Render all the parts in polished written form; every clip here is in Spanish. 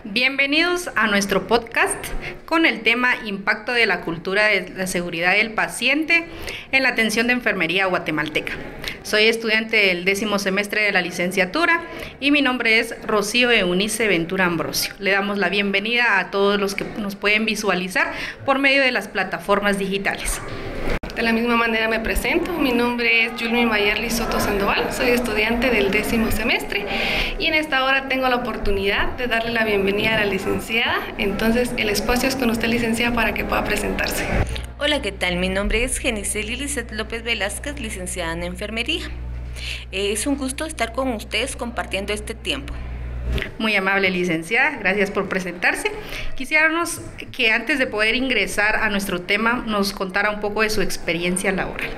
Bienvenidos a nuestro podcast con el tema Impacto de la cultura de la seguridad del paciente en la atención de enfermería guatemalteca. Soy estudiante del 10º semestre de la licenciatura y mi nombre es Rocío Eunice Ventura Ambrosio. Le damos la bienvenida a todos los que nos pueden visualizar por medio de las plataformas digitales. De la misma manera me presento, mi nombre es Yulmi Mayerly Soto Sandoval, soy estudiante del 10º semestre y en esta hora tengo la oportunidad de darle la bienvenida a la licenciada, entonces el espacio es con usted, licenciada, para que pueda presentarse. Hola, ¿qué tal? Mi nombre es Geniceli Lizeth López Velázquez, licenciada en enfermería. Es un gusto estar con ustedes compartiendo este tiempo. Muy amable licenciada, gracias por presentarse. Quisiéramos que antes de poder ingresar a nuestro tema nos contara un poco de su experiencia laboral.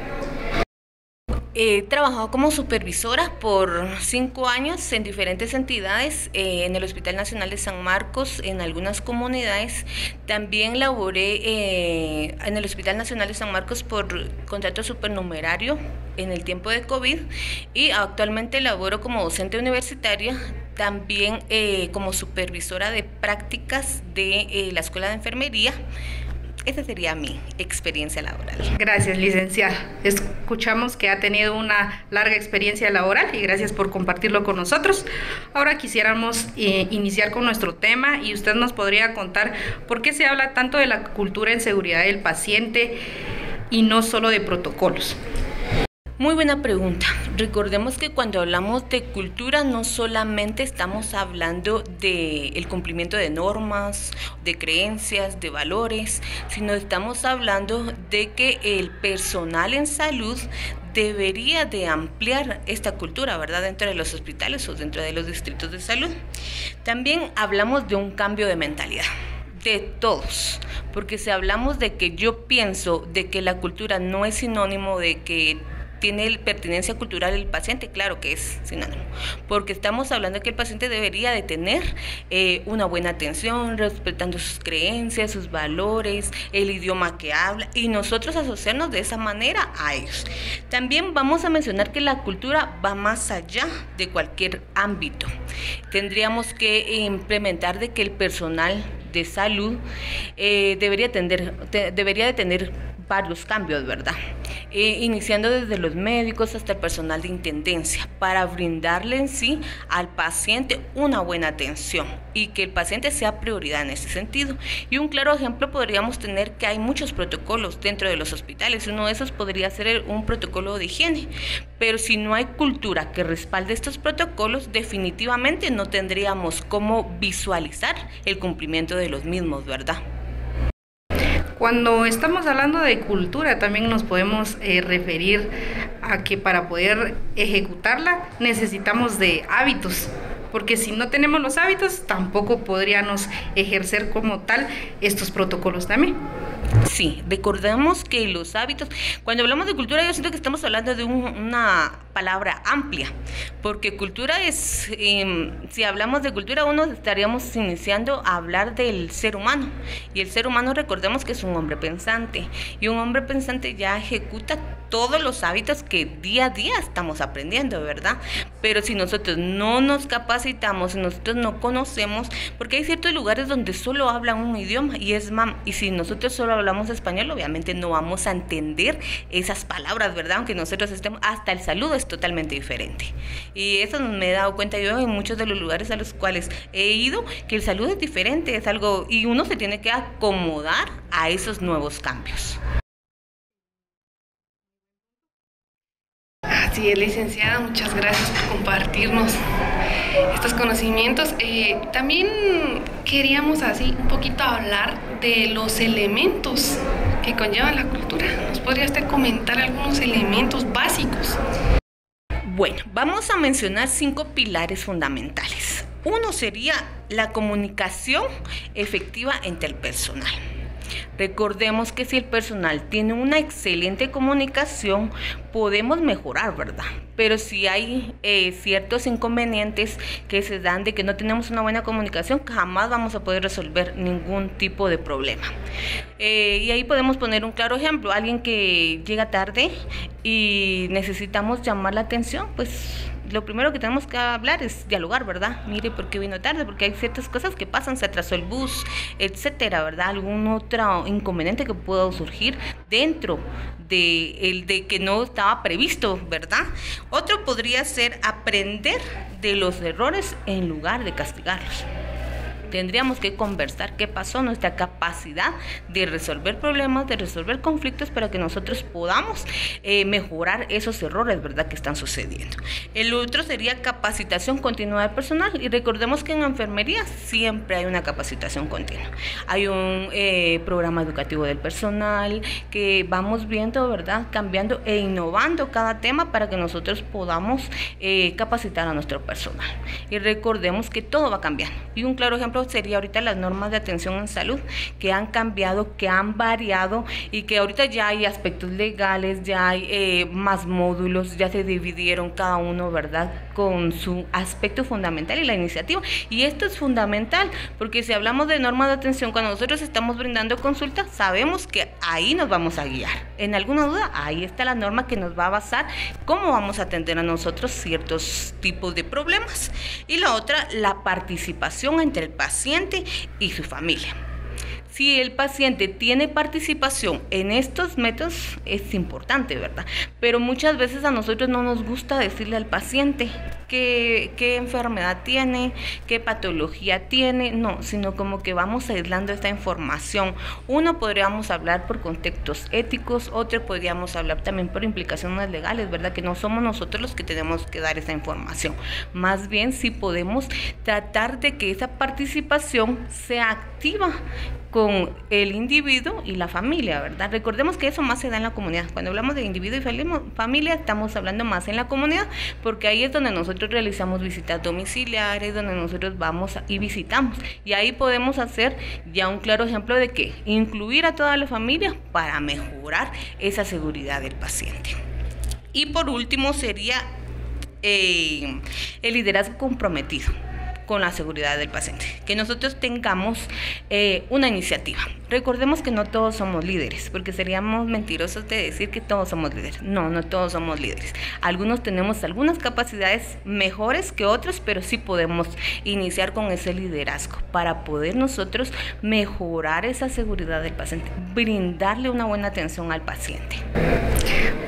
He trabajado como supervisora por 5 años en diferentes entidades, en el Hospital Nacional de San Marcos, en algunas comunidades. También laboré en el Hospital Nacional de San Marcos por contrato supernumerario en el tiempo de COVID y actualmente laboro como docente universitaria, también como supervisora de prácticas de la Escuela de Enfermería. Esa sería mi experiencia laboral. Gracias, licenciada. Escuchamos que ha tenido una larga experiencia laboral y gracias por compartirlo con nosotros. Ahora quisiéramos iniciar con nuestro tema y usted nos podría contar por qué se habla tanto de la cultura en seguridad del paciente y no solo de protocolos. Muy buena pregunta. Recordemos que cuando hablamos de cultura no solamente estamos hablando del cumplimiento de normas, de creencias, de valores, sino estamos hablando de que el personal en salud debería de ampliar esta cultura, ¿verdad?, dentro de los hospitales o dentro de los distritos de salud. También hablamos de un cambio de mentalidad de todos, porque si hablamos de que yo pienso de que la cultura no es sinónimo de que tiene pertinencia cultural el paciente, claro que es sinónimo, porque estamos hablando de que el paciente debería de tener una buena atención, respetando sus creencias, sus valores, el idioma que habla, y nosotros asociarnos de esa manera a ellos. También vamos a mencionar que la cultura va más allá de cualquier ámbito. Tendríamos que implementar de que el personal de salud debería de tener varios cambios, ¿verdad? Iniciando desde los médicos hasta el personal de intendencia, para brindarle en sí al paciente una buena atención y que el paciente sea prioridad en ese sentido. Y un claro ejemplo podríamos tener que hay muchos protocolos dentro de los hospitales. Uno de esos podría ser un protocolo de higiene, pero si no hay cultura que respalde estos protocolos, definitivamente no tendríamos cómo visualizar el cumplimiento de los mismos, ¿verdad? Cuando estamos hablando de cultura, también nos podemos referir a que para poder ejecutarla necesitamos de hábitos, porque si no tenemos los hábitos, tampoco podríamos ejercer como tal estos protocolos también. Sí, recordemos que los hábitos, cuando hablamos de cultura, yo siento que estamos hablando de una palabra amplia, porque cultura es, si hablamos de cultura, estaríamos iniciando a hablar del ser humano, y el ser humano, recordemos que es un hombre pensante, y un hombre pensante ya ejecuta todos los hábitos que día a día estamos aprendiendo, ¿verdad? Pero si nosotros no nos capacitamos, si nosotros no conocemos, porque hay ciertos lugares donde solo hablan un idioma, y si nosotros solo hablamos español, obviamente no vamos a entender esas palabras, ¿verdad? Aunque nosotros estemos, hasta el saludo es totalmente diferente. Y eso me he dado cuenta yo en muchos de los lugares a los cuales he ido, que el saludo es diferente, es algo, y uno se tiene que acomodar a esos nuevos cambios. Así Así es, licenciada, muchas gracias por compartirnos estos conocimientos. También queríamos así un poquito hablar de los elementos que conllevan la cultura. ¿Nos podría usted comentar algunos elementos básicos? Bueno, vamos a mencionar 5 pilares fundamentales. Uno sería la comunicación efectiva entre el personal. Recordemos que si el personal tiene una excelente comunicación, podemos mejorar, ¿verdad? Pero si hay ciertos inconvenientes que se dan de que no tenemos una buena comunicación, jamás vamos a poder resolver ningún tipo de problema. Y ahí podemos poner un claro ejemplo. Alguien que llega tarde y necesitamos llamar la atención, pues lo primero que tenemos que hablar es dialogar, ¿verdad? Mire, ¿por qué vino tarde? Porque hay ciertas cosas que pasan, se atrasó el bus, etcétera, ¿verdad? Algún otro inconveniente que pueda surgir dentro de que no estaba previsto, ¿verdad? Otro podría ser aprender de los errores en lugar de castigarlos. Tendríamos que conversar qué pasó, nuestra capacidad de resolver problemas, de resolver conflictos para que nosotros podamos mejorar esos errores, ¿verdad?, que están sucediendo. El otro sería capacitación continua del personal, y recordemos que en enfermería siempre hay una capacitación continua. Hay un programa educativo del personal que vamos viendo, ¿verdad?, cambiando e innovando cada tema para que nosotros podamos capacitar a nuestro personal. Y recordemos que todo va cambiando. Y un claro ejemplo sería ahorita las normas de atención en salud, que han cambiado, que han variado, y que ahorita ya hay aspectos legales, ya hay más módulos, ya se dividieron cada uno, ¿verdad?, con su aspecto fundamental y la iniciativa. Y esto es fundamental, porque si hablamos de normas de atención, cuando nosotros estamos brindando consulta, sabemos que ahí nos vamos a guiar. En alguna duda, ahí está la norma que nos va a basar cómo vamos a atender a nosotros ciertos tipos de problemas. Y la otra, la participación entre el paciente y su familia. Si el paciente tiene participación en estos métodos, es importante, ¿verdad? Pero muchas veces a nosotros no nos gusta decirle al paciente qué enfermedad tiene, qué patología tiene, no, sino como que vamos aislando esta información. Uno, podríamos hablar por contextos éticos, otro podríamos hablar también por implicaciones legales, ¿verdad? Que no somos nosotros los que tenemos que dar esa información. Más bien, sí podemos tratar de que esa participación sea activa con el individuo y la familia, ¿verdad? Recordemos que eso más se da en la comunidad. Cuando hablamos de individuo y familia, estamos hablando más en la comunidad, porque ahí es donde nosotros realizamos visitas domiciliares, donde nosotros vamos y visitamos. Y ahí podemos hacer ya un claro ejemplo de que incluir a toda la familia para mejorar esa seguridad del paciente. Y por último sería el liderazgo comprometido con la seguridad del paciente, que nosotros tengamos una iniciativa. Recordemos que no todos somos líderes, porque seríamos mentirosos de decir que todos somos líderes. No todos somos líderes. Algunos tenemos algunas capacidades mejores que otros, pero sí podemos iniciar con ese liderazgo para poder nosotros mejorar esa seguridad del paciente, brindarle una buena atención al paciente.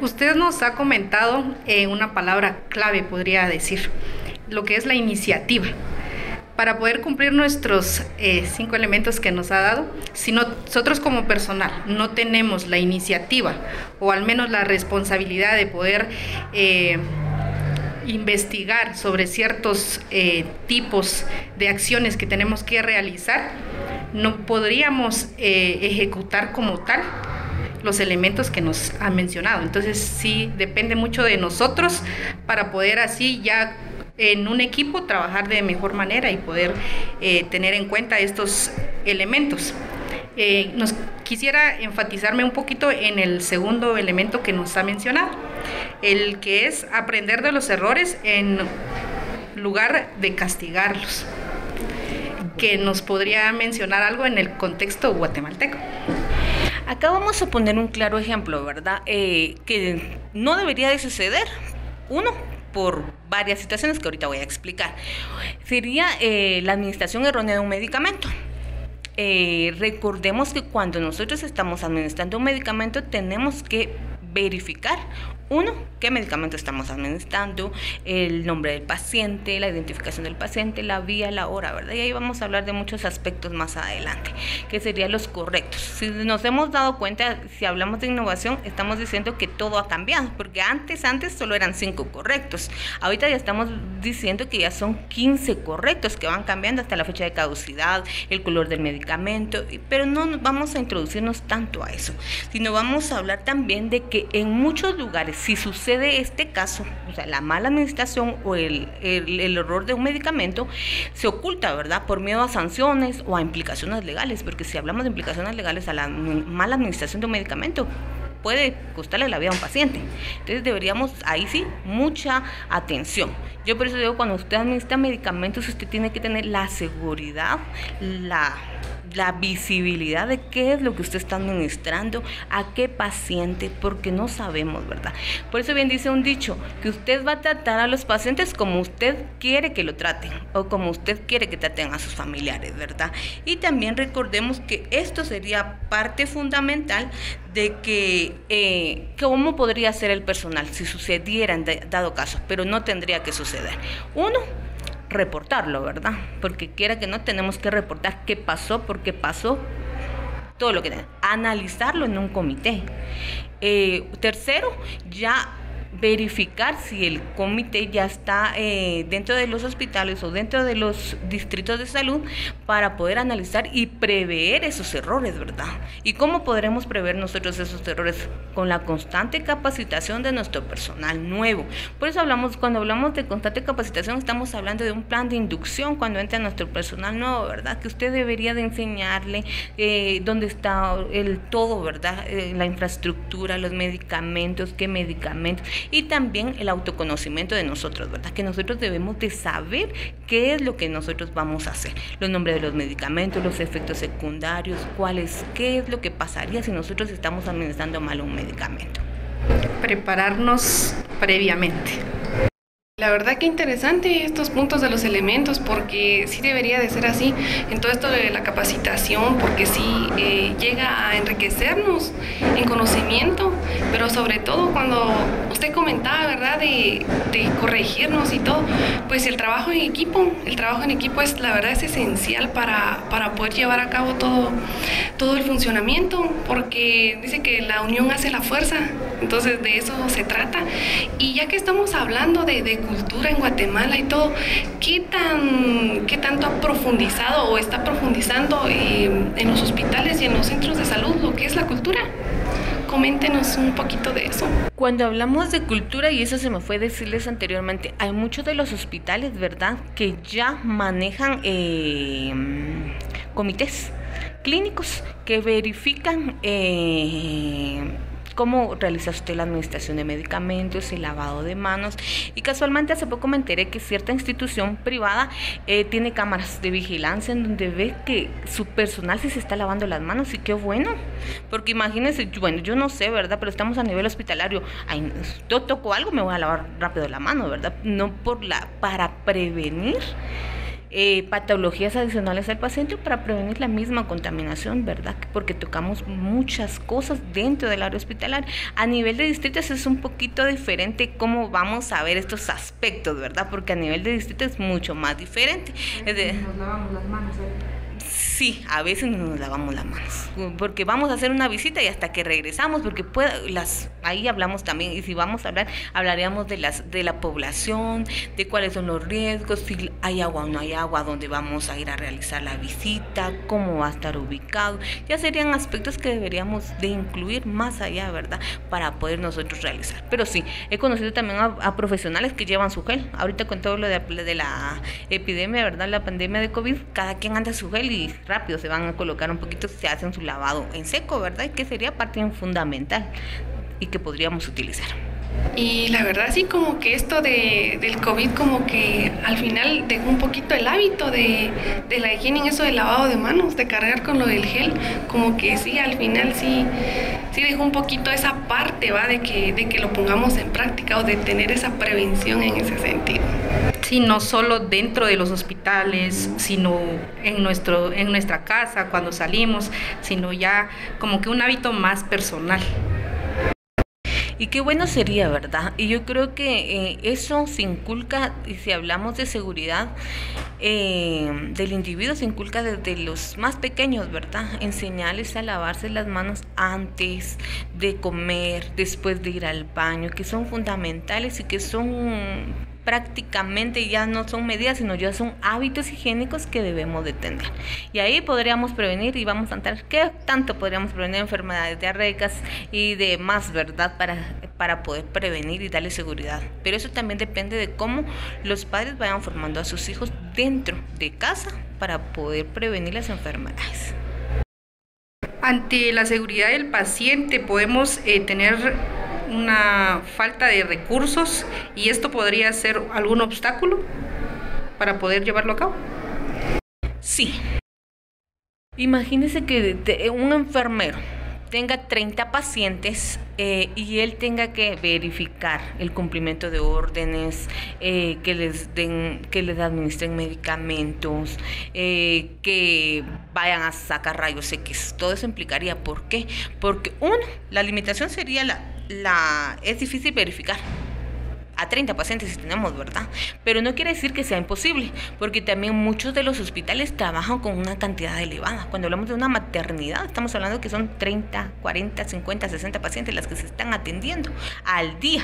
Usted nos ha comentado una palabra clave, podría decir, lo que es la iniciativa. Para poder cumplir nuestros 5 elementos que nos ha dado, si nosotros como personal no tenemos la iniciativa o al menos la responsabilidad de poder investigar sobre ciertos tipos de acciones que tenemos que realizar, no podríamos ejecutar como tal los elementos que nos han mencionado. Entonces sí depende mucho de nosotros para poder así ya en un equipo trabajar de mejor manera y poder tener en cuenta estos elementos. Quisiera enfatizarme un poquito en el segundo elemento que nos ha mencionado, el que es aprender de los errores en lugar de castigarlos, que nos podría mencionar algo en el contexto guatemalteco. Acá vamos a poner un claro ejemplo, ¿verdad? Que no debería de suceder. Uno, por varias situaciones que ahorita voy a explicar. Sería la administración errónea de un medicamento. Recordemos que cuando nosotros estamos administrando un medicamento tenemos que verificar Uno, qué medicamento estamos administrando, el nombre del paciente, la identificación del paciente, la vía, la hora, ¿verdad? Y ahí vamos a hablar de muchos aspectos más adelante, que serían los correctos. Si nos hemos dado cuenta, si hablamos de innovación, estamos diciendo que todo ha cambiado, porque antes solo eran 5 correctos. Ahorita ya estamos diciendo que ya son 15 correctos, que van cambiando hasta la fecha de caducidad, el color del medicamento, pero no vamos a introducirnos tanto a eso, sino vamos a hablar también de que en muchos lugares, si sucede este caso, o sea, la mala administración o el error de un medicamento, se oculta, ¿verdad? Por miedo a sanciones o a implicaciones legales, porque si hablamos de implicaciones legales a la mala administración de un medicamento, puede costarle la vida a un paciente. Entonces deberíamos, ahí sí, mucha atención. Yo por eso digo, cuando usted administra medicamentos, usted tiene que tener la seguridad, la visibilidad de qué es lo que usted está administrando, a qué paciente, porque no sabemos, ¿verdad? Por eso bien dice un dicho, que usted va a tratar a los pacientes como usted quiere que lo traten, o como usted quiere que traten a sus familiares, ¿verdad? Y también recordemos que esto sería parte fundamental de que cómo podría ser el personal si sucediera en dado caso, pero no tendría que suceder. Uno, reportarlo, ¿verdad? Porque quiera que no, tenemos que reportar qué pasó, por qué pasó, todo lo que tenemos. Analizarlo en un comité. Tercero, ya verificar si el comité ya está dentro de los hospitales o dentro de los distritos de salud para poder analizar y prever esos errores, ¿verdad? ¿Y cómo podremos prever nosotros esos errores? Con la constante capacitación de nuestro personal nuevo. Por eso cuando hablamos de constante capacitación, estamos hablando de un plan de inducción cuando entra nuestro personal nuevo, ¿verdad? Que usted debería de enseñarle dónde está el todo, ¿verdad? La infraestructura, los medicamentos, qué medicamentos, y también el autoconocimiento de nosotros, ¿verdad? Que nosotros debemos de saber qué es lo que nosotros vamos a hacer, los nombres de los medicamentos, los efectos secundarios, qué es lo que pasaría si nosotros estamos administrando mal un medicamento. Prepararnos previamente. La verdad que interesante estos puntos de los elementos, porque sí debería de ser así en todo esto de la capacitación, porque sí llega a enriquecernos en conocimiento, pero sobre todo cuando usted comentaba, ¿verdad?, de corregirnos y todo, pues el trabajo en equipo es, la verdad, es esencial para poder llevar a cabo todo el funcionamiento, porque dice que la unión hace la fuerza, entonces de eso se trata. Y ya que estamos hablando de cultura en Guatemala y todo, ¿qué tanto ha profundizado o está profundizando en los hospitales y en los centros de salud lo que es la cultura? Coméntenos un poquito de eso. Cuando hablamos de cultura, y eso se me fue decirles anteriormente, hay muchos de los hospitales, ¿verdad?, que ya manejan comités clínicos que verifican cómo realiza usted la administración de medicamentos, el lavado de manos. Y casualmente hace poco me enteré que cierta institución privada tiene cámaras de vigilancia en donde ve que su personal sí se está lavando las manos, y qué bueno, porque imagínense, bueno, yo no sé, ¿verdad?, pero estamos a nivel hospitalario. Ay, yo toco algo, me voy a lavar rápido la mano, ¿verdad? No para prevenir patologías adicionales al paciente, para prevenir la misma contaminación, ¿verdad? Porque tocamos muchas cosas dentro del área hospitalaria. A nivel de distritos es un poquito diferente cómo vamos a ver estos aspectos, ¿verdad? Porque a nivel de distrito es mucho más diferente. Nos lavamos las manos, Sí, a veces nos lavamos las manos, porque vamos a hacer una visita y hasta que regresamos, porque ahí hablamos también, y si vamos a hablar, hablaríamos de la población, de cuáles son los riesgos, si hay agua o no hay agua, dónde vamos a ir a realizar la visita, cómo va a estar ubicado. Ya serían aspectos que deberíamos de incluir más allá, ¿verdad?, para poder nosotros realizar. Pero sí, he conocido también a profesionales que llevan su gel. Ahorita con todo lo de la epidemia, ¿verdad?, la pandemia de COVID, cada quien anda su gel y rápido se van a colocar un poquito, se hacen su lavado en seco, ¿verdad? Y que sería parte fundamental y que podríamos utilizar. Y la verdad sí, como que esto del COVID como que al final dejó un poquito el hábito de la higiene en eso del lavado de manos, de cargar con lo del gel, como que sí, al final sí dejó un poquito esa parte, ¿va?, de que lo pongamos en práctica, o de tener esa prevención en ese sentido. Sí, no solo dentro de los hospitales, sino en nuestra casa, cuando salimos, sino ya como que un hábito más personal. Y qué bueno sería, ¿verdad? Y yo creo que eso se inculca, y si hablamos de seguridad del individuo, se inculca desde los más pequeños, ¿verdad? Enseñarles a lavarse las manos antes de comer, después de ir al baño, que son fundamentales y que son prácticamente ya no son medidas, sino ya son hábitos higiénicos que debemos de tener. Y ahí podríamos prevenir y vamos a entrar qué tanto podríamos prevenir enfermedades diarreicas y demás, ¿verdad? Para poder prevenir y darle seguridad. Pero eso también depende de cómo los padres vayan formando a sus hijos dentro de casa para poder prevenir las enfermedades. Ante la seguridad del paciente podemos tener una falta de recursos y esto podría ser algún obstáculo para poder llevarlo a cabo. Sí. Imagínese que un enfermero tenga 30 pacientes y él tenga que verificar el cumplimiento de órdenes, que les administren medicamentos, que vayan a sacar rayos X. Todo eso implicaría, ¿por qué? Porque la limitación sería es difícil verificar a 30 pacientes si tenemos, ¿verdad? Pero no quiere decir que sea imposible, porque también muchos de los hospitales trabajan con una cantidad elevada. Cuando hablamos de una maternidad, estamos hablando que son 30, 40, 50, 60 pacientes las que se están atendiendo al día.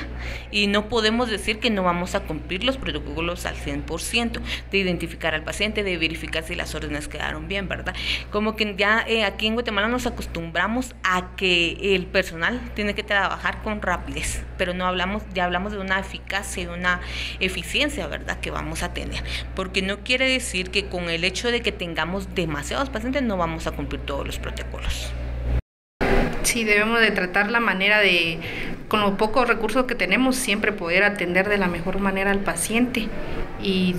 Y no podemos decir que no vamos a cumplir los protocolos al 100%, de identificar al paciente, de verificar si las órdenes quedaron bien, ¿verdad? Como que ya aquí en Guatemala nos acostumbramos a que el personal tiene que trabajar con rapidez, pero ya hablamos de una eficacia y una eficiencia, ¿verdad?, que vamos a tener, porque no quiere decir que con el hecho de que tengamos demasiados pacientes no vamos a cumplir todos los protocolos. Sí, debemos de tratar la manera de, con los pocos recursos que tenemos, siempre poder atender de la mejor manera al paciente y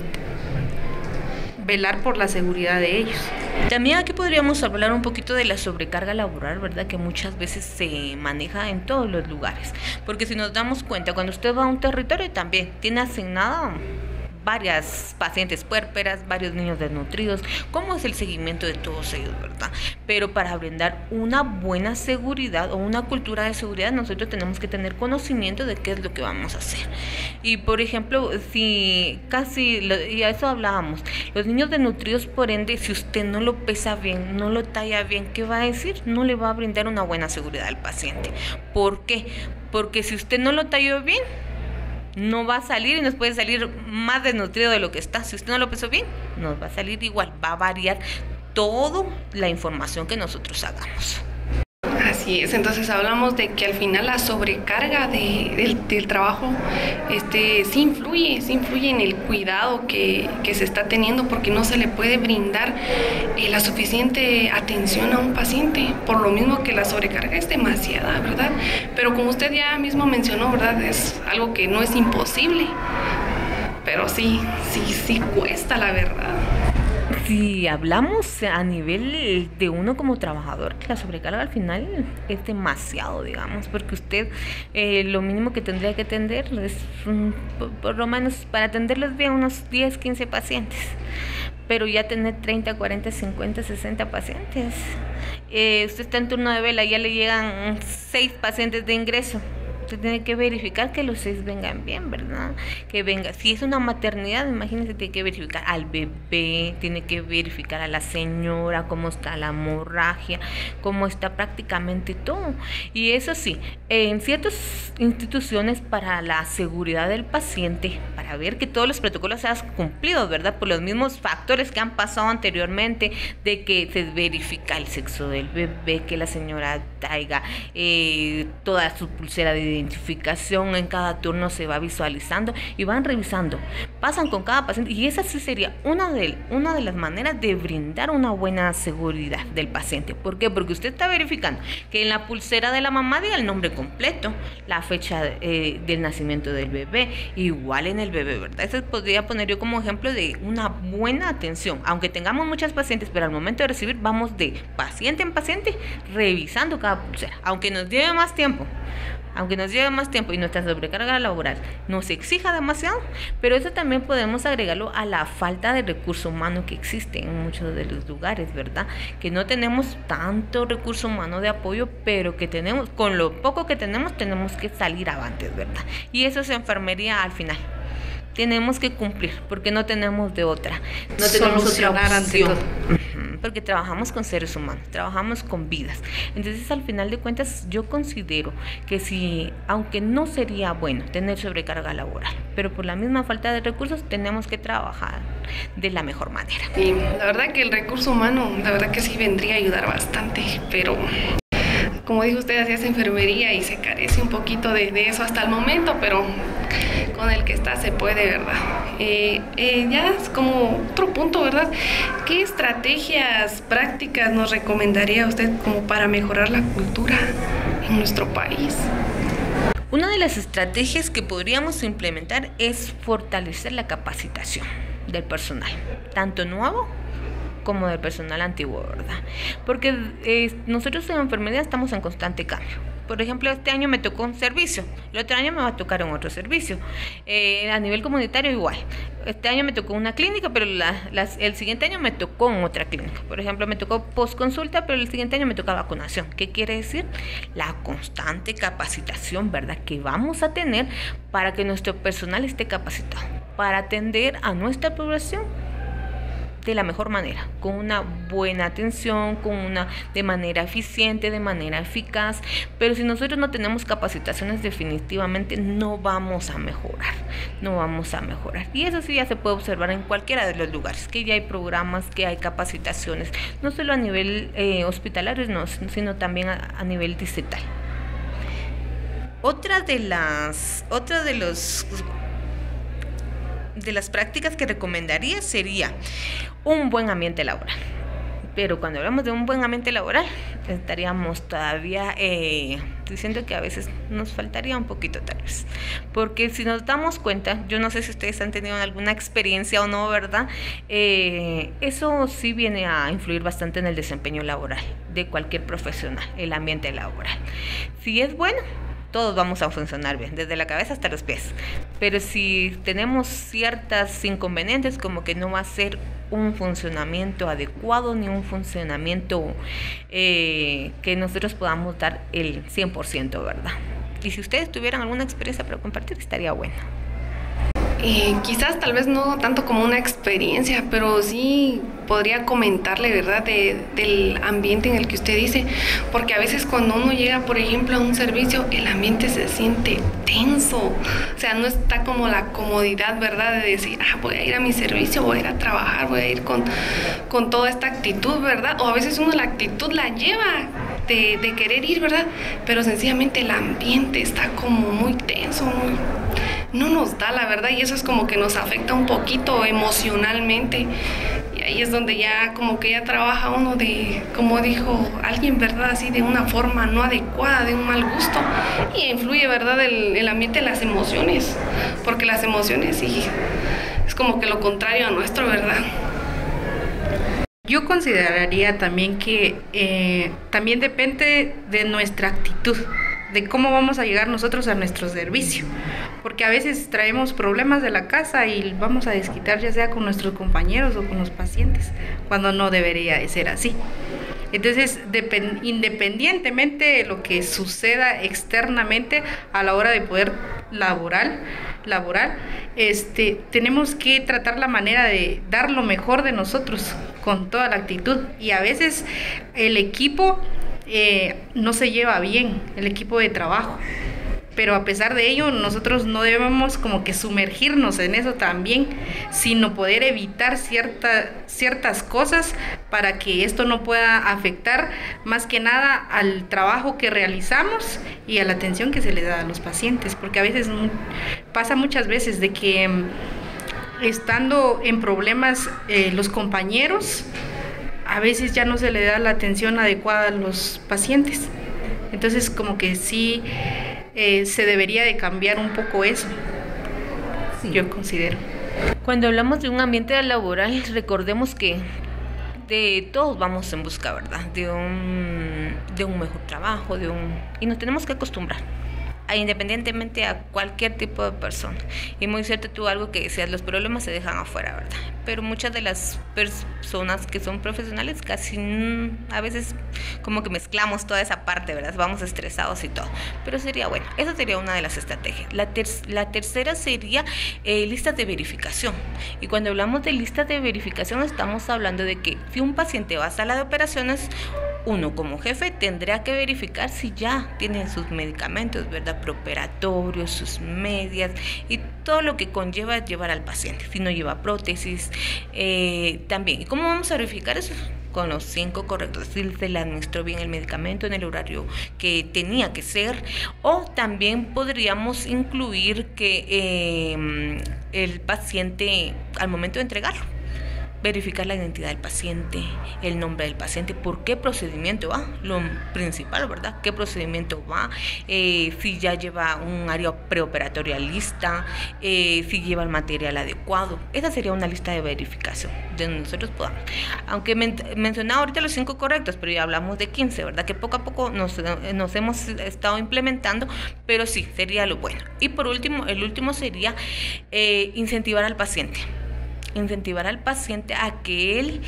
velar por la seguridad de ellos. También aquí podríamos hablar un poquito de la sobrecarga laboral, ¿verdad?, que muchas veces se maneja en todos los lugares, porque si nos damos cuenta, cuando usted va a un territorio también tiene asignado varias pacientes puérperas, varios niños desnutridos, cómo es el seguimiento de todos ellos, ¿verdad? Pero para brindar una buena seguridad o una cultura de seguridad, nosotros tenemos que tener conocimiento de qué es lo que vamos a hacer. Y por ejemplo, y a eso hablábamos, los niños desnutridos, por ende, si usted no lo pesa bien, no lo talla bien, ¿qué va a decir? No le va a brindar una buena seguridad al paciente. ¿Por qué? Porque si usted no lo talló bien, no va a salir y nos puede salir más desnutrido de lo que está. Si usted no lo pesó bien, nos va a salir igual, va a variar toda la información que nosotros hagamos. Así es, entonces hablamos de que al final la sobrecarga del trabajo sí influye en el cuidado que se está teniendo, porque no se le puede brindar la suficiente atención a un paciente, por lo mismo que la sobrecarga es demasiada, ¿verdad? Pero como usted ya mismo mencionó, ¿verdad?, es algo que no es imposible, pero sí cuesta, la verdad. Si hablamos a nivel de uno como trabajador, la sobrecarga al final es demasiado, digamos, porque usted lo mínimo que tendría que atender es por lo menos para atenderlos bien unos 10, 15 pacientes, pero ya tener 30, 40, 50, 60 pacientes. Usted está en turno de vela, ya le llegan 6 pacientes de ingreso. Usted tiene que verificar que los 6 vengan bien, ¿verdad? Que venga, si es una maternidad, imagínense, tiene que verificar al bebé, tiene que verificar a la señora, cómo está la hemorragia, cómo está prácticamente todo. Y eso sí, en ciertas instituciones para la seguridad del paciente, para ver que todos los protocolos sean cumplidos, ¿verdad? Por los mismos factores que han pasado anteriormente, de que se verifica el sexo del bebé, que la señora traiga toda su pulsera de identificación, en cada turno se va visualizando y van revisando, pasan con cada paciente, y esa sí sería una de las maneras de brindar una buena seguridad del paciente. ¿Por qué? Porque usted está verificando que en la pulsera de la mamá diga el nombre completo, la fecha del nacimiento del bebé, igual en el bebé, ¿verdad? Eso podría poner yo como ejemplo de una buena atención, aunque tengamos muchas pacientes, pero al momento de recibir vamos de paciente en paciente revisando cada pulsera, aunque nos lleve más tiempo, aunque nos lleve más tiempo y nuestra sobrecarga laboral nos exija demasiado, pero eso también podemos agregarlo a la falta de recurso humano que existe en muchos de los lugares, ¿verdad? Que no tenemos tanto recurso humano de apoyo, pero que tenemos, con lo poco que tenemos que salir avantes, ¿verdad? Y eso es enfermería al final. Tenemos que cumplir porque no tenemos de otra, no tenemos otra opción, porque trabajamos con seres humanos, trabajamos con vidas. Entonces, al final de cuentas, yo considero que si, aunque no sería bueno tener sobrecarga laboral, pero por la misma falta de recursos tenemos que trabajar de la mejor manera. Y la verdad que el recurso humano, la verdad que sí vendría a ayudar bastante, pero como dijo usted, hacía enfermería y se carece un poquito de eso hasta el momento, pero con el que está se puede, ¿verdad? Ya es como otro punto, ¿verdad? ¿Qué estrategias prácticas nos recomendaría usted como para mejorar la cultura en nuestro país? Una de las estrategias que podríamos implementar es fortalecer la capacitación del personal, tanto nuevo como del personal antiguo, ¿verdad? Porque nosotros en enfermería estamos en constante cambio. Por ejemplo, este año me tocó un servicio, el otro año me va a tocar en otro servicio. A nivel comunitario igual. Este año me tocó una clínica, pero el siguiente año me tocó en otra clínica. Por ejemplo, me tocó postconsulta, pero el siguiente año me toca vacunación. ¿Qué quiere decir? La constante capacitación, ¿verdad?, que vamos a tener para que nuestro personal esté capacitado, para atender a nuestra población de la mejor manera, con una buena atención, de manera eficiente, de manera eficaz. Pero si nosotros no tenemos capacitaciones, definitivamente no vamos a mejorar. Y eso sí ya se puede observar en cualquiera de los lugares, que ya hay programas, que hay capacitaciones, no solo a nivel hospitalario, no, sino también a nivel distrital. Otra de las prácticas que recomendaría sería un buen ambiente laboral. Pero cuando hablamos de un buen ambiente laboral, estaríamos todavía diciendo que a veces nos faltaría un poquito tal vez. Porque si nos damos cuenta, yo no sé si ustedes han tenido alguna experiencia o no, ¿verdad? Eso sí viene a influir bastante en el desempeño laboral de cualquier profesional, el ambiente laboral. Si es bueno, todos vamos a funcionar bien, desde la cabeza hasta los pies. Pero si tenemos ciertas inconvenientes, como que no va a ser un funcionamiento adecuado ni un funcionamiento que nosotros podamos dar el 100%, ¿verdad? Y si ustedes tuvieran alguna experiencia para compartir, estaría bueno. Quizás tal vez no tanto como una experiencia, pero sí podría comentarle, ¿verdad?, del ambiente en el que usted dice, porque a veces cuando uno llega, por ejemplo, a un servicio, el ambiente se siente tenso, o sea, no está como la comodidad, ¿verdad?, de decir, voy a ir a mi servicio, voy a ir a trabajar, voy a ir con toda esta actitud, ¿verdad? O a veces uno la actitud la lleva de querer ir, ¿verdad? Pero sencillamente el ambiente está como muy tenso, no nos da, la verdad, y eso es como que nos afecta un poquito emocionalmente. Y ahí es donde ya como que ya trabaja uno como dijo alguien, ¿verdad?, así de una forma no adecuada, de un mal gusto, y influye, ¿verdad?, el ambiente de las emociones, porque las emociones sí es como que lo contrario a nuestro, ¿verdad? Yo consideraría también que también depende de nuestra actitud, de cómo vamos a llegar nosotros a nuestro servicio, porque a veces traemos problemas de la casa y vamos a desquitar ya sea con nuestros compañeros o con los pacientes, cuando no debería de ser así. Entonces, independientemente de lo que suceda externamente a la hora de poder laborar, tenemos que tratar la manera de dar lo mejor de nosotros con toda la actitud. Y a veces el equipo no se lleva bien, el equipo de trabajo, pero a pesar de ello nosotros no debemos como que sumergirnos en eso también, sino poder evitar ciertas cosas para que esto no pueda afectar más que nada al trabajo que realizamos y a la atención que se le da a los pacientes, porque a veces pasa muchas veces de que estando en problemas los compañeros, a veces ya no se le da la atención adecuada a los pacientes. Entonces como que sí se debería de cambiar un poco eso, sí. Yo considero. Cuando hablamos de un ambiente laboral, recordemos que de todos vamos en busca, ¿verdad?, de un mejor trabajo, y nos tenemos que acostumbrar. independientemente a cualquier tipo de persona. Y muy cierto tú algo que decías, los problemas se dejan afuera, ¿verdad? Pero muchas de las personas que son profesionales casi a veces como que mezclamos toda esa parte, ¿verdad? Vamos estresados y todo. Pero sería bueno, esa sería una de las estrategias. La tercera sería listas de verificación. Y cuando hablamos de listas de verificación estamos hablando de que si un paciente va a sala de operaciones, uno como jefe tendrá que verificar si ya tiene sus medicamentos, ¿verdad? Preoperatorios, sus medias y todo lo que conlleva llevar al paciente. Si no lleva prótesis, también. ¿Y cómo vamos a verificar eso? Con los 5 correctos, si se le administró bien el medicamento en el horario que tenía que ser, o también podríamos incluir que el paciente, al momento de entregarlo, verificar la identidad del paciente, el nombre del paciente, por qué procedimiento va, lo principal, ¿verdad? ¿Qué procedimiento va? Si ya lleva un área preoperatoria lista, si lleva el material adecuado. Esa sería una lista de verificación de nosotros podamos. Aunque mencionaba ahorita los 5 correctos, pero ya hablamos de 15, ¿verdad? Que poco a poco nos hemos estado implementando, pero sí, sería lo bueno. Y por último, el último sería incentivar al paciente. Incentivar al paciente a que él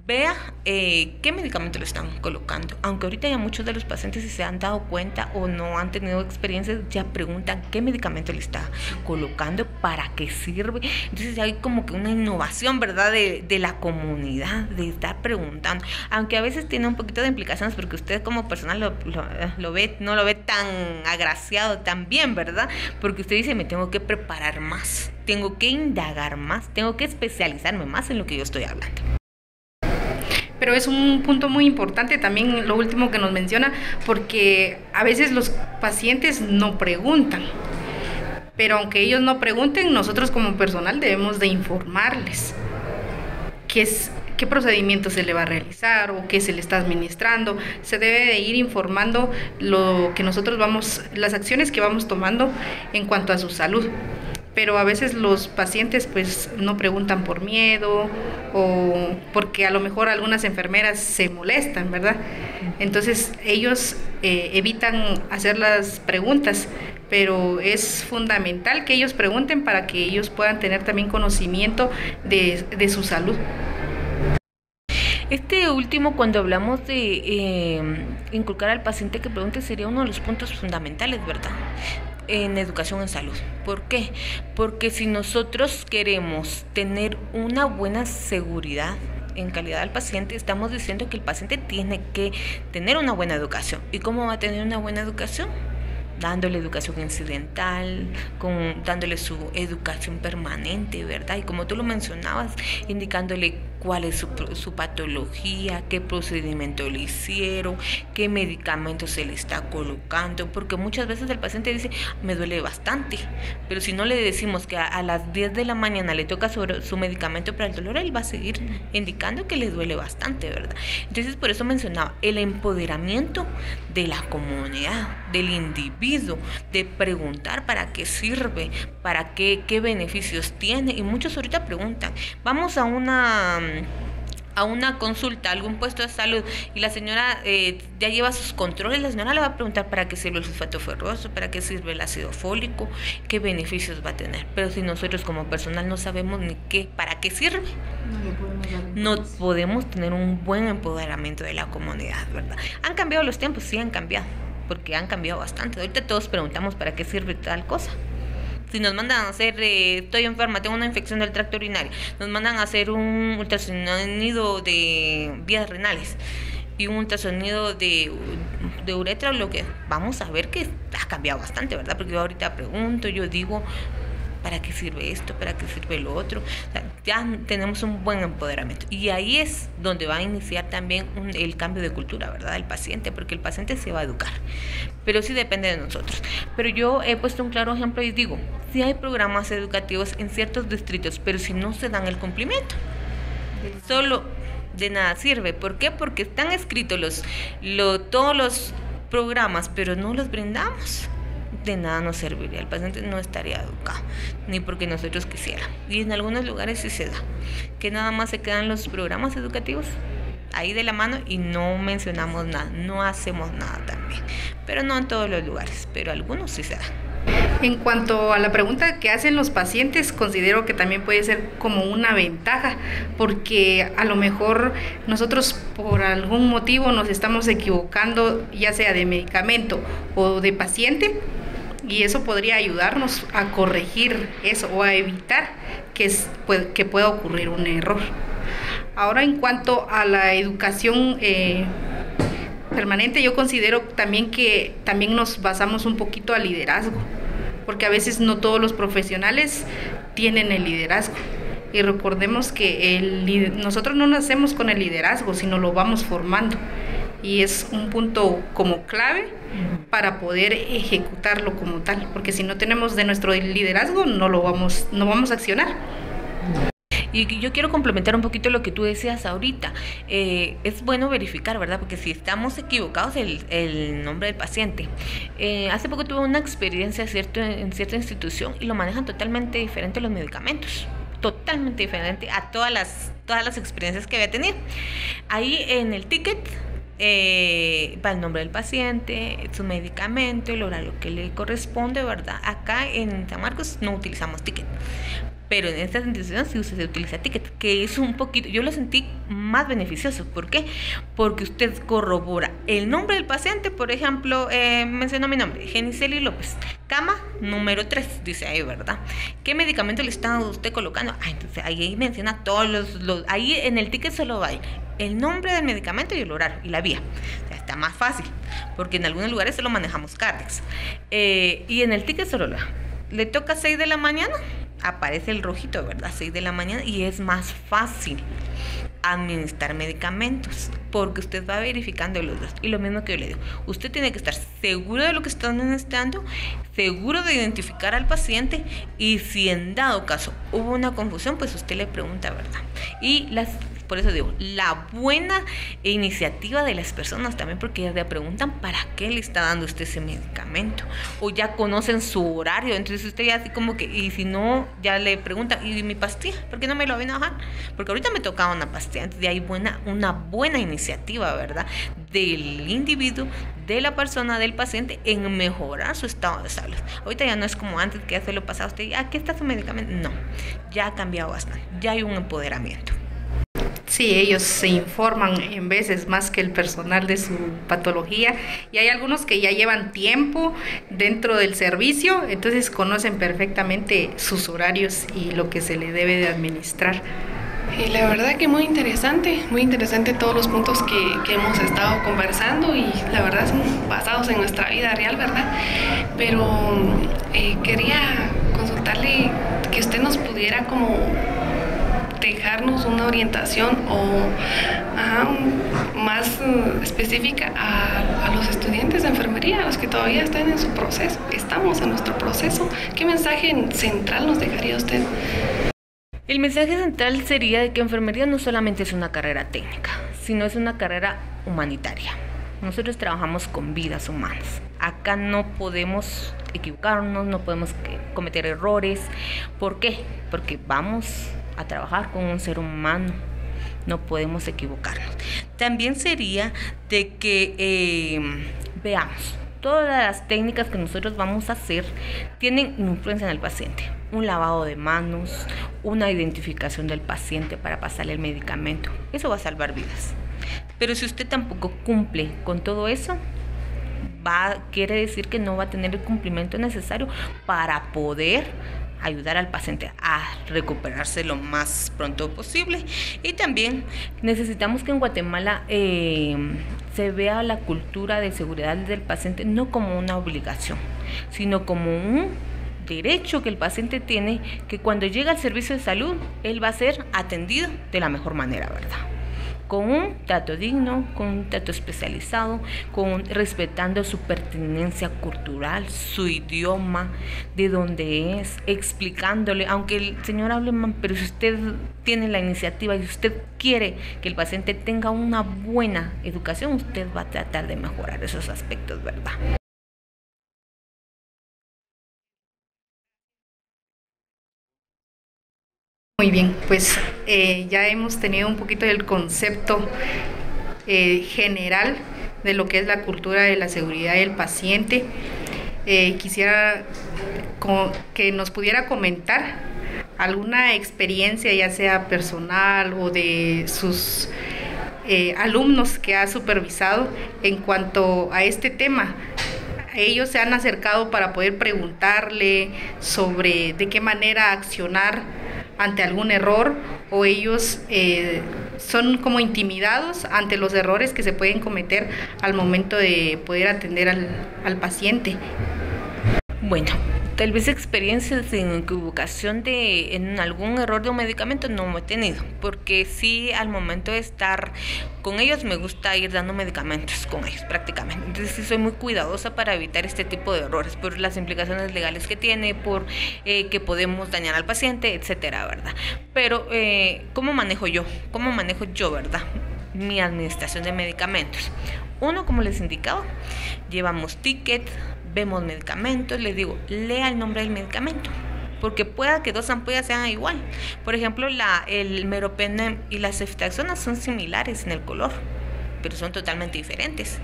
vea qué medicamento le están colocando. Aunque ahorita ya muchos de los pacientes, si se han dado cuenta o no han tenido experiencias, ya preguntan qué medicamento le está colocando, para qué sirve. Entonces hay como que una innovación, ¿verdad? De la comunidad, de estar preguntando. Aunque a veces tiene un poquito de implicaciones porque usted como personal lo ve, no lo ve tan agraciado, tan bien, ¿verdad? Porque usted dice, me tengo que preparar más, tengo que indagar más, tengo que especializarme más en lo que yo estoy hablando. Pero es un punto muy importante también lo último que nos menciona, porque a veces los pacientes no preguntan, pero aunque ellos no pregunten, nosotros como personal debemos de informarles qué procedimiento se le va a realizar o qué se le está administrando. Se debe de ir informando lo que nosotros las acciones que vamos tomando en cuanto a su salud. Pero a veces los pacientes pues no preguntan por miedo o porque a lo mejor algunas enfermeras se molestan, ¿verdad? Entonces ellos evitan hacer las preguntas, pero es fundamental que ellos pregunten para que ellos puedan tener también conocimiento de su salud. Este último, cuando hablamos de inculcar al paciente que pregunte, sería uno de los puntos fundamentales, ¿verdad? En educación en salud. ¿Por qué? Porque si nosotros queremos tener una buena seguridad en calidad al paciente, estamos diciendo que el paciente tiene que tener una buena educación. ¿Y cómo va a tener una buena educación? Dándole educación incidental, dándole su educación permanente, ¿verdad? Y como tú lo mencionabas, indicándole cuál es su patología, qué procedimiento le hicieron, qué medicamento se le está colocando, porque muchas veces el paciente dice, me duele bastante, pero si no le decimos que a las 10 de la mañana le toca su medicamento para el dolor, él va a seguir indicando que le duele bastante, ¿verdad? Entonces, por eso mencionaba el empoderamiento de la comunidad, del individuo, de preguntar para qué sirve, para qué beneficios tiene. Y muchos ahorita preguntan, vamos a una consulta, algún puesto de salud, y la señora ya lleva sus controles, la señora le va a preguntar para qué sirve el sulfato ferroso, para qué sirve el ácido fólico, qué beneficios va a tener. Pero si nosotros como personal no sabemos ni para qué sirve, no podemos tener un buen empoderamiento de la comunidad, ¿verdad? ¿Han cambiado los tiempos? Sí, han cambiado, porque han cambiado bastante. Ahorita todos preguntamos para qué sirve tal cosa. Si nos mandan a hacer, estoy enferma, tengo una infección del tracto urinario, nos mandan a hacer un ultrasonido de vías renales y un ultrasonido de uretra, lo que vamos a ver que ha cambiado bastante, ¿verdad? Porque yo ahorita pregunto, yo digo, ¿para qué sirve esto? ¿Para qué sirve lo otro? O sea, ya tenemos un buen empoderamiento. Y ahí es donde va a iniciar también el cambio de cultura, ¿verdad? El paciente, porque el paciente se va a educar. Pero sí depende de nosotros. Pero yo he puesto un claro ejemplo y digo, sí hay programas educativos en ciertos distritos, pero si no se dan el cumplimiento, solo de nada sirve. ¿Por qué? Porque están escritos todos los programas, pero no los brindamos. De nada nos serviría, el paciente no estaría educado, ni porque nosotros quisiéramos. Y en algunos lugares sí se da, que nada más se quedan los programas educativos ahí de la mano y no mencionamos nada, no hacemos nada también. pero no en todos los lugares, pero algunos sí se dan. En cuanto a la pregunta que hacen los pacientes, considero que también puede ser como una ventaja, porque a lo mejor nosotros por algún motivo nos estamos equivocando, ya sea de medicamento o de paciente, y eso podría ayudarnos a corregir eso o a evitar que pueda ocurrir un error. Ahora, en cuanto a la educación permanente, yo considero también que también nos basamos un poquito al liderazgo, porque a veces no todos los profesionales tienen el liderazgo. Y recordemos que nosotros no nacemos con el liderazgo, sino lo vamos formando. Y es un punto como clave para poder ejecutarlo como tal, porque si no tenemos de nuestro liderazgo, no vamos a accionar. Y yo quiero complementar un poquito lo que tú decías ahorita. Es bueno verificar, ¿verdad? Porque si estamos equivocados, el nombre del paciente. Hace poco tuve una experiencia en cierta institución y lo manejan totalmente diferente los medicamentos. Totalmente diferente a todas las experiencias que había tenido. Ahí en el ticket va el nombre del paciente, su medicamento, el horario que le corresponde, ¿verdad? Acá en San Marcos no utilizamos ticket, pero en estas instituciones sí se utiliza ticket, que es un poquito, yo lo sentí más beneficioso. ¿Por qué? Porque usted corrobora el nombre del paciente, por ejemplo, mencionó mi nombre, Geniceli López, cama número 3, dice ahí, ¿verdad? ¿Qué medicamento le está usted colocando? Entonces ahí menciona todos ahí en el ticket solo va el nombre del medicamento y el horario y la vía. O sea, está más fácil, porque en algunos lugares solo manejamos Cardex. Y en el ticket solo le toca 6 de la mañana, aparece el rojito, ¿verdad? 6 de la mañana, y es más fácil administrar medicamentos porque usted va verificando los dos. Y lo mismo que yo le digo, usted tiene que estar seguro de lo que está administrando, seguro de identificar al paciente, y si en dado caso hubo una confusión, pues usted le pregunta, ¿verdad? Por eso digo, la buena iniciativa de las personas también, porque ellas le preguntan para qué le está dando usted ese medicamento, o ya conocen su horario, entonces usted ya así como que, y si no, ya le pregunta, ¿y mi pastilla? ¿Por qué no me lo vino a bajar? Porque ahorita me tocaba una pastilla. Entonces hay una buena iniciativa, ¿verdad? Del individuo, de la persona, del paciente, en mejorar su estado de salud. Ahorita ya no es como antes, que ya se lo pasaba a usted, aquí está su medicamento. No, ya ha cambiado bastante, ya hay un empoderamiento. Sí, ellos se informan en veces más que el personal de su patología, y hay algunos que ya llevan tiempo dentro del servicio, entonces conocen perfectamente sus horarios y lo que se le debe de administrar. Y la verdad que muy interesante todos los puntos que hemos estado conversando, y la verdad son basados en nuestra vida real, ¿verdad? Pero quería consultarle que usted nos pudiera como dejarnos una orientación más específica a los estudiantes de enfermería, a los que todavía están en su proceso, estamos en nuestro proceso. ¿Qué mensaje central nos dejaría usted? El mensaje central sería de que enfermería no solamente es una carrera técnica, sino es una carrera humanitaria. Nosotros trabajamos con vidas humanas. Acá no podemos equivocarnos, no podemos cometer errores. ¿Por qué? Porque vamos a trabajar con un ser humano, no podemos equivocarnos. También sería de que veamos, todas las técnicas que nosotros vamos a hacer tienen influencia en el paciente. Un lavado de manos, una identificación del paciente para pasarle el medicamento, eso va a salvar vidas. Pero si usted tampoco cumple con todo eso, quiere decir que no va a tener el cumplimiento necesario para poder ayudar al paciente a recuperarse lo más pronto posible. Y también necesitamos que en Guatemala se vea la cultura de seguridad del paciente no como una obligación, sino como un derecho que el paciente tiene, que cuando llega al servicio de salud, él va a ser atendido de la mejor manera, ¿verdad? Con un trato digno, con un trato especializado, respetando su pertenencia cultural, su idioma, de dónde es, explicándole, aunque el señor hable mal, pero si usted tiene la iniciativa y usted quiere que el paciente tenga una buena educación, usted va a tratar de mejorar esos aspectos, ¿verdad? Muy bien, pues ya hemos tenido un poquito del concepto general de lo que es la cultura de la seguridad del paciente. Quisiera que nos pudiera comentar alguna experiencia, ya sea personal o de sus alumnos que ha supervisado en cuanto a este tema. Ellos se han acercado para poder preguntarle sobre de qué manera accionar ante algún error, o ellos son como intimidados ante los errores que se pueden cometer al momento de poder atender al paciente. Bueno, tal vez experiencias en equivocación en algún error de un medicamento no he tenido, porque sí, al momento de estar con ellos me gusta ir dando medicamentos con ellos prácticamente. Entonces sí soy muy cuidadosa para evitar este tipo de errores, por las implicaciones legales que tiene, por que podemos dañar al paciente, etcétera, ¿verdad? Pero ¿cómo manejo yo? ¿Verdad? Mi administración de medicamentos. Uno, como les indicaba, llevamos tickets, vemos medicamentos, les digo, lea el nombre del medicamento, porque pueda que 2 ampollas sean igual. Por ejemplo, el meropenem y la ceftriaxona son similares en el color, pero son totalmente diferentes.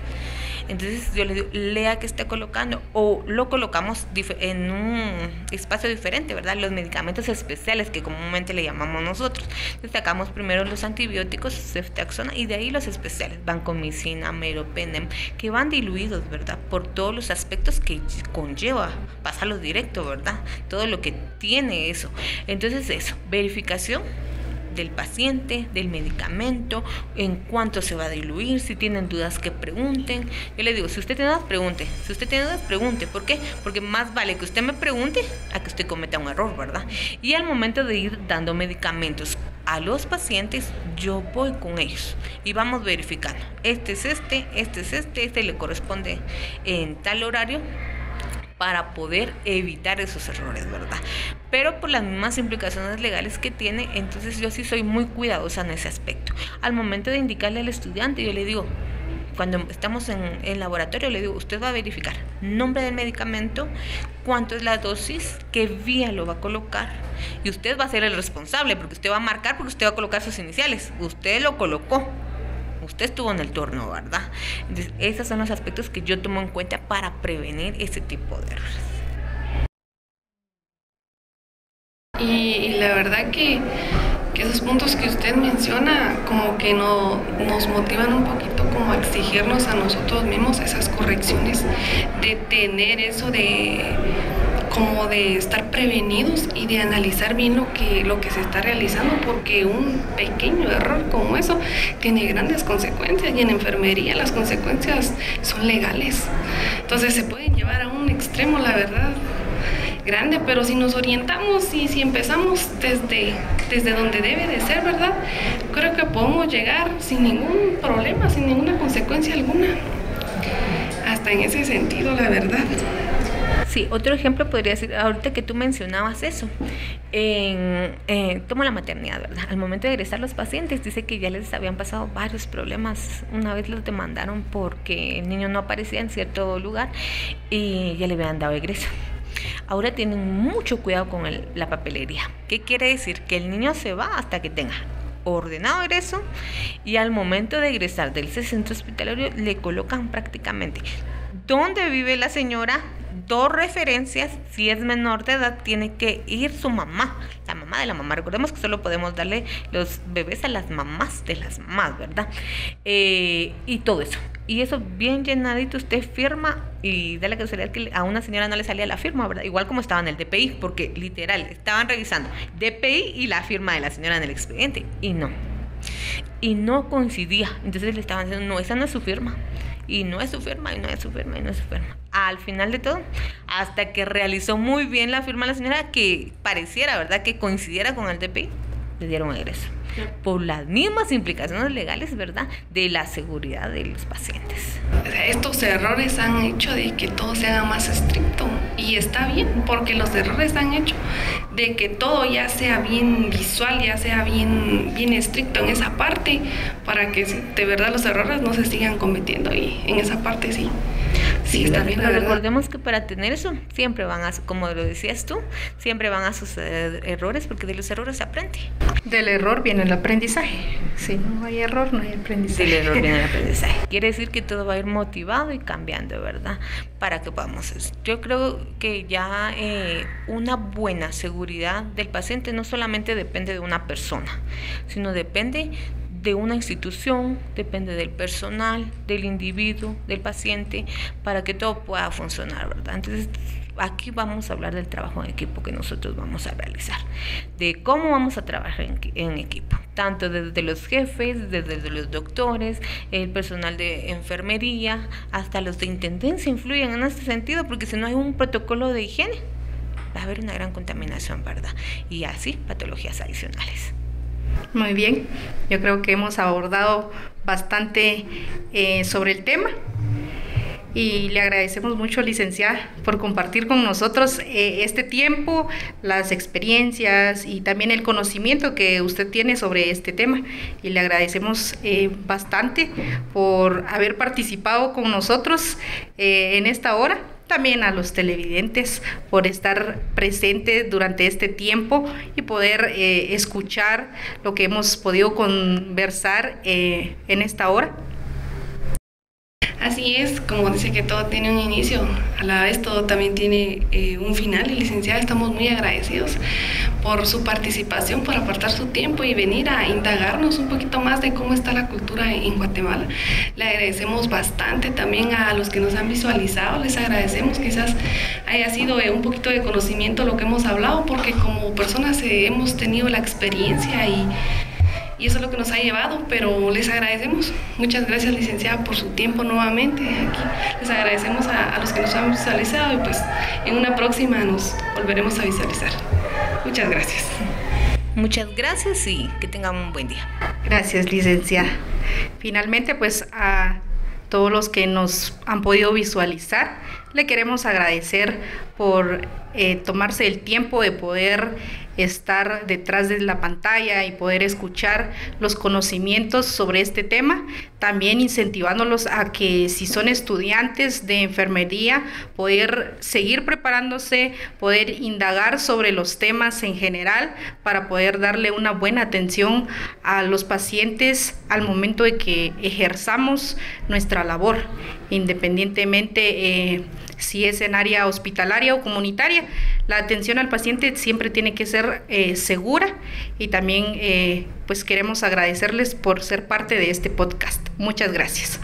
Entonces yo le digo, lea que está colocando, o lo colocamos en un espacio diferente, ¿verdad? Los medicamentos especiales que comúnmente le llamamos nosotros. Entonces sacamos primero los antibióticos, ceftriaxona, y de ahí los especiales, vancomicina, meropenem, que van diluidos, ¿verdad? Por todos los aspectos que conlleva pasarlos directo, ¿verdad? Todo lo que tiene eso. Entonces eso, verificación del paciente, del medicamento, en cuánto se va a diluir, si tienen dudas que pregunten. Yo le digo, si usted tiene dudas, pregunte. Si usted tiene dudas, pregunte. ¿Por qué? Porque más vale que usted me pregunte a que usted cometa un error, ¿verdad? Y al momento de ir dando medicamentos a los pacientes, yo voy con ellos y vamos verificando. Este le corresponde en tal horario, para poder evitar esos errores, ¿verdad? Pero por las mismas implicaciones legales que tiene, entonces yo sí soy muy cuidadosa en ese aspecto. Al momento de indicarle al estudiante, yo le digo, cuando estamos en laboratorio, le digo, usted va a verificar nombre del medicamento, cuánto es la dosis, qué vía lo va a colocar, y usted va a ser el responsable, porque usted va a marcar, porque usted va a colocar sus iniciales, usted lo colocó. Usted estuvo en el turno, ¿verdad? Entonces, esos son los aspectos que yo tomo en cuenta para prevenir ese tipo de errores. Y la verdad que esos puntos que usted menciona como que nos motivan un poquito como a exigirnos a nosotros mismos esas correcciones, de tener eso como de estar prevenidos y de analizar bien lo que se está realizando, porque un pequeño error como eso tiene grandes consecuencias, y en enfermería las consecuencias son legales. Entonces se pueden llevar a un extremo, la verdad, grande, pero si nos orientamos y si empezamos desde donde debe de ser, ¿verdad? Creo que podemos llegar sin ningún problema, sin ninguna consecuencia alguna. Hasta en ese sentido, la verdad. Sí, otro ejemplo podría ser, ahorita que tú mencionabas eso, tomo la maternidad, ¿verdad? Al momento de egresar los pacientes, dice que ya les habían pasado varios problemas. Una vez los demandaron porque el niño no aparecía en cierto lugar y ya le habían dado egreso. Ahora tienen mucho cuidado con la papelería. ¿Qué quiere decir? Que el niño se va hasta que tenga ordenado egreso, y al momento de egresar del centro hospitalario le colocan prácticamente dónde vive la señora, 2 referencias. Si es menor de edad, tiene que ir su mamá, la mamá de la mamá. Recordemos que solo podemos darle los bebés a las mamás de las mamás, ¿verdad? Y todo eso. Y eso bien llenadito, usted firma, y da la casualidad que a una señora no le salía la firma, ¿verdad? Igual como estaba en el DPI, porque literal estaban revisando DPI y la firma de la señora en el expediente, y no coincidía. Entonces le estaban diciendo, no, esa no es su firma. Y no es su firma, y no es su firma, y no es su firma. Al final de todo, hasta que realizó muy bien la firma la señora, que pareciera, ¿verdad?, que coincidiera con el DPI, le dieron egreso. Por las mismas implicaciones legales, ¿verdad?, de la seguridad de los pacientes. Estos errores han hecho de que todo se haga más estricto, y está bien, porque los errores han hecho de que todo ya sea bien visual, ya sea bien estricto en esa parte, para que de verdad los errores no se sigan cometiendo, y en esa parte sí. Sí, está bien, pero recordemos que para tener eso siempre van a, como lo decías tú, siempre van a suceder errores, porque de los errores se aprende. Del error viene el aprendizaje. Si no hay error, no hay aprendizaje. Del error viene el aprendizaje. Quiere decir que todo va a ir motivado y cambiando, ¿verdad? Para que podamos. Yo creo que ya una buena seguridad del paciente no solamente depende de una persona, sino depende de una institución, depende del personal, del individuo, del paciente, para que todo pueda funcionar, ¿verdad? Entonces, aquí vamos a hablar del trabajo en equipo que nosotros vamos a realizar, de cómo vamos a trabajar en equipo, tanto desde los jefes, desde los doctores, el personal de enfermería, hasta los de intendencia influyen en este sentido, porque si no hay un protocolo de higiene, va a haber una gran contaminación, ¿verdad? Y así, patologías adicionales. Muy bien, yo creo que hemos abordado bastante sobre el tema y le agradecemos mucho, licenciada, por compartir con nosotros este tiempo, las experiencias y también el conocimiento que usted tiene sobre este tema, y le agradecemos bastante por haber participado con nosotros en esta hora. También a los televidentes por estar presentes durante este tiempo y poder escuchar lo que hemos podido conversar en esta hora. Así es, como dice que todo tiene un inicio, a la vez todo también tiene un final, y licenciada, estamos muy agradecidos por su participación, por apartar su tiempo y venir a indagarnos un poquito más de cómo está la cultura en Guatemala. Le agradecemos bastante también a los que nos han visualizado, les agradecemos, quizás haya sido un poquito de conocimiento lo que hemos hablado, porque como personas hemos tenido la experiencia y eso es lo que nos ha llevado, pero les agradecemos. Muchas gracias, licenciada, por su tiempo nuevamente aquí. Les agradecemos a los que nos han visualizado, y pues en una próxima nos volveremos a visualizar. Muchas gracias. Muchas gracias y que tengan un buen día. Gracias, licenciada. Finalmente, pues a todos los que nos han podido visualizar, le queremos agradecer por tomarse el tiempo de poder estar detrás de la pantalla y poder escuchar los conocimientos sobre este tema, también incentivándolos a que, si son estudiantes de enfermería, poder seguir preparándose, poder indagar sobre los temas en general para poder darle una buena atención a los pacientes al momento de que ejerzamos nuestra labor, independientemente si es en área hospitalaria o comunitaria. La atención al paciente siempre tiene que ser segura, y también pues queremos agradecerles por ser parte de este podcast. Muchas gracias.